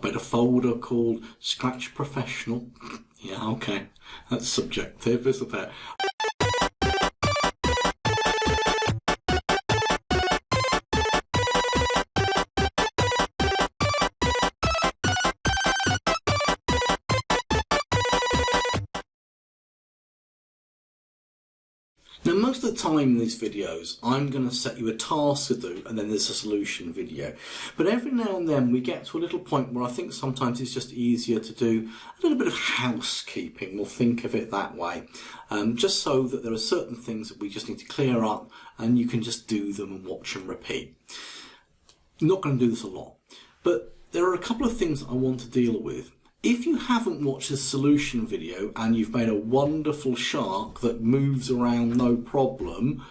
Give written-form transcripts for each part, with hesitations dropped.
made a folder called Scratch Professional. Yeah, okay, that's subjective, isn't it? Now, most of the time in these videos, I'm going to set you a task to do and then there's a solution video. But every now and then we get to a little point where I think sometimes it's just easier to do a little bit of housekeeping. We'll think of it that way. Just so that there are certain things that we just need to clear up and you can just do them and watch and repeat. I'm not going to do this a lot, but there are a couple of things that I want to deal with. If you haven't watched this solution video and you've made a wonderful shark that moves around no problem,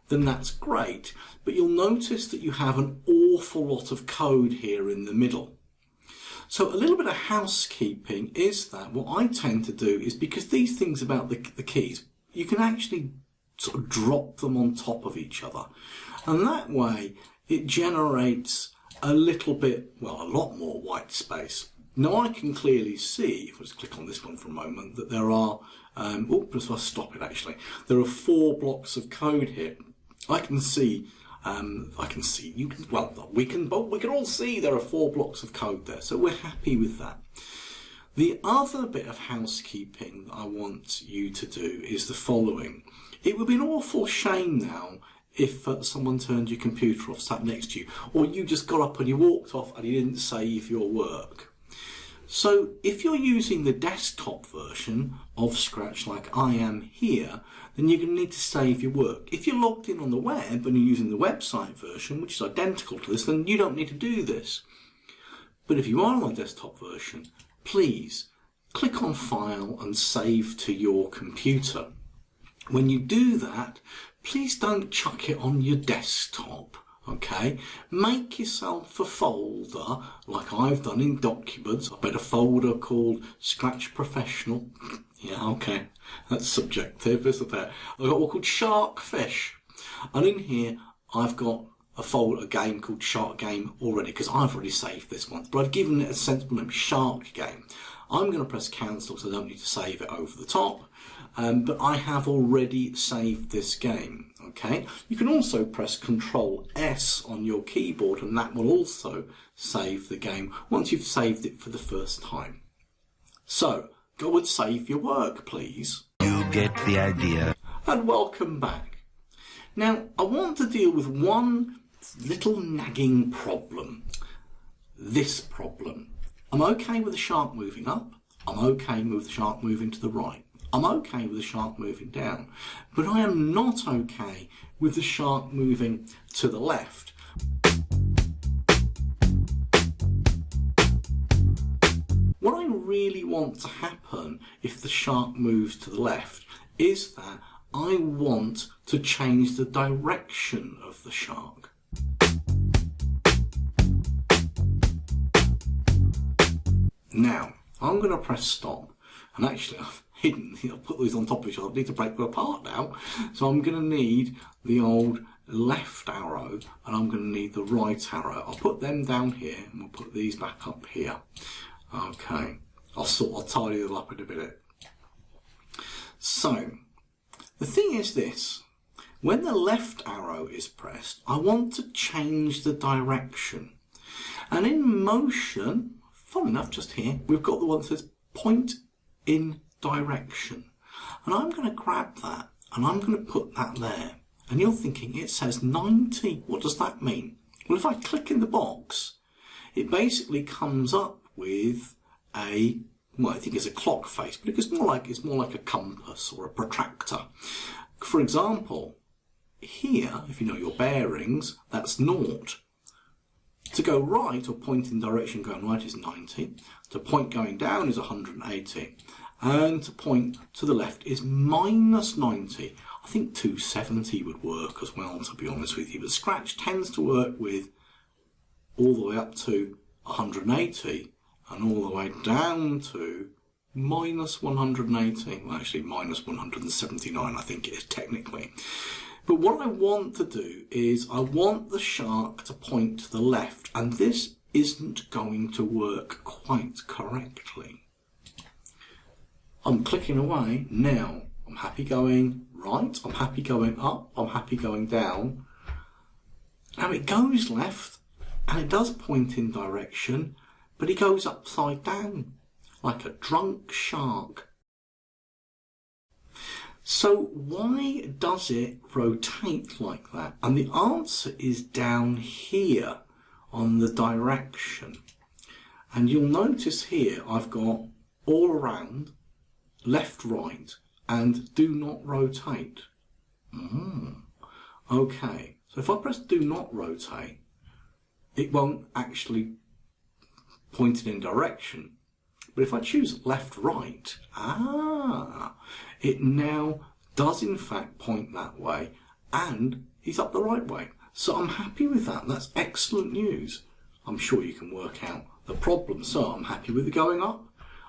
then that's great. But you'll notice that you have an awful lot of code here in the middle. So a little bit of housekeeping is that what I tend to do is, because these things about the keys, you can actually sort of drop them on top of each other. And that way it generates a little bit, well, a lot more white space. Now I can clearly see, if I just click on this one for a moment, that there are, just I'll stop it actually. There are 4 blocks of code here. I can see, you can, well, we can all see there are 4 blocks of code there, so we're happy with that. The other bit of housekeeping I want you to do is the following. It would be an awful shame now if someone turned your computer off, sat next to you, or you just got up and you walked off and you didn't save your work. So if you're using the desktop version of Scratch like I am here, then you're going to need to save your work. If you're logged in on the web and you're using the website version, which is identical to this, then you don't need to do this. But if you are on the desktop version, please click on File and Save to your computer. When you do that, please don't chuck it on your desktop. Okay, make yourself a folder like I've done in Documents. I've made a folder called Scratch Professional. Yeah, okay, that's subjective, isn't it? I've got one called Sharkfish, and in here I've got a game called Shark Game already, because I've already saved this one, but I've given it a sensible name, Shark Game. I'm going to press cancel so I don't need to save it over the top, but I have already saved this game. Okay, you can also press Control S on your keyboard and that will also save the game once you've saved it for the first time. So go and save your work, please. You get the idea. And welcome back. Now I want to deal with one little nagging problem. This problem. I'm okay with the shark moving up. I'm okay with the shark moving to the right. I'm okay with the shark moving down, but I am not okay with the shark moving to the left. What I really want to happen if the shark moves to the left is that I want to change the direction of the shark. Now, I'm going to press stop, and actually I've put these on top of each other. I need to break them apart now. So I'm going to need the old left arrow and I'm going to need the right arrow. I'll put them down here and we'll put these back up here. Okay, I'll tidy them up in a minute. So the thing is this, when the left arrow is pressed, I want to change the direction. And in motion, fun enough, just here, we've got the one that says point in direction, and I'm going to grab that and I'm going to put that there, and you're thinking it says 90. What does that mean? Well, if I click in the box, it basically comes up with a, well, I think it's a clock face, but it's more like a compass or a protractor. For example, here, if you know your bearings, that's 0. To go right, or point in direction going right, is 90. To point going down is 180. And to point to the left is minus 90. I think 270 would work as well, to be honest with you. But Scratch tends to work with all the way up to 180 and all the way down to minus 180. Well, actually minus 179, I think it is technically. But what I want to do is I want the shark to point to the left, and this isn't going to work quite correctly. I'm clicking away now. I'm happy going right, I'm happy going up, I'm happy going down. Now it goes left and it does point in direction, but it goes upside down like a drunk shark. So why does it rotate like that? And the answer is down here on the direction. And you'll notice here I've got all around, left, right, and do not rotate. Okay, so if I press do not rotate, it won't actually point it in direction. But if I choose left, right, it now does in fact point that way, and he's up the right way. So I'm happy with that. That's excellent news. I'm sure you can work out the problem. So I'm happy with it going up,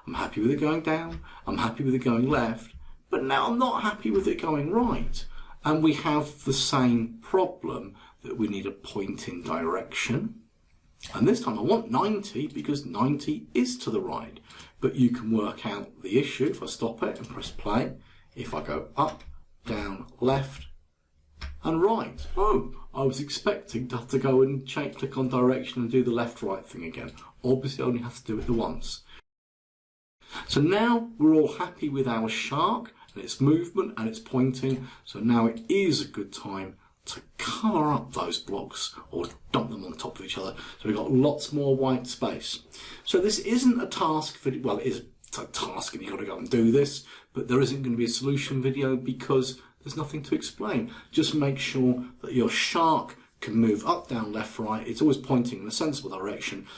I'm happy with it going down, I'm happy with it going left, but now I'm not happy with it going right. And we have the same problem that we need a point in direction. And this time I want 90 because 90 is to the right. But you can work out the issue if I stop it and press play. If I go up, down, left and right. Oh, I was expecting to have to go and click on direction and do the left-right thing again. Obviously I only have to do it the once. So now we're all happy with our shark and its movement and its pointing. So now it is a good time to cover up those blocks or dump them on top of each other. So we've got lots more white space. So this isn't a task video. Well, it is a task and you've got to go and do this, but there isn't going to be a solution video because there's nothing to explain. Just make sure that your shark can move up, down, left, right. It's always pointing in a sensible direction.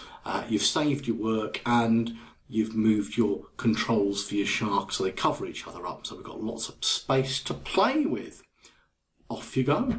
You've saved your work and you've moved your controls for your shark so they cover each other up. So we've got lots of space to play with. Off you go.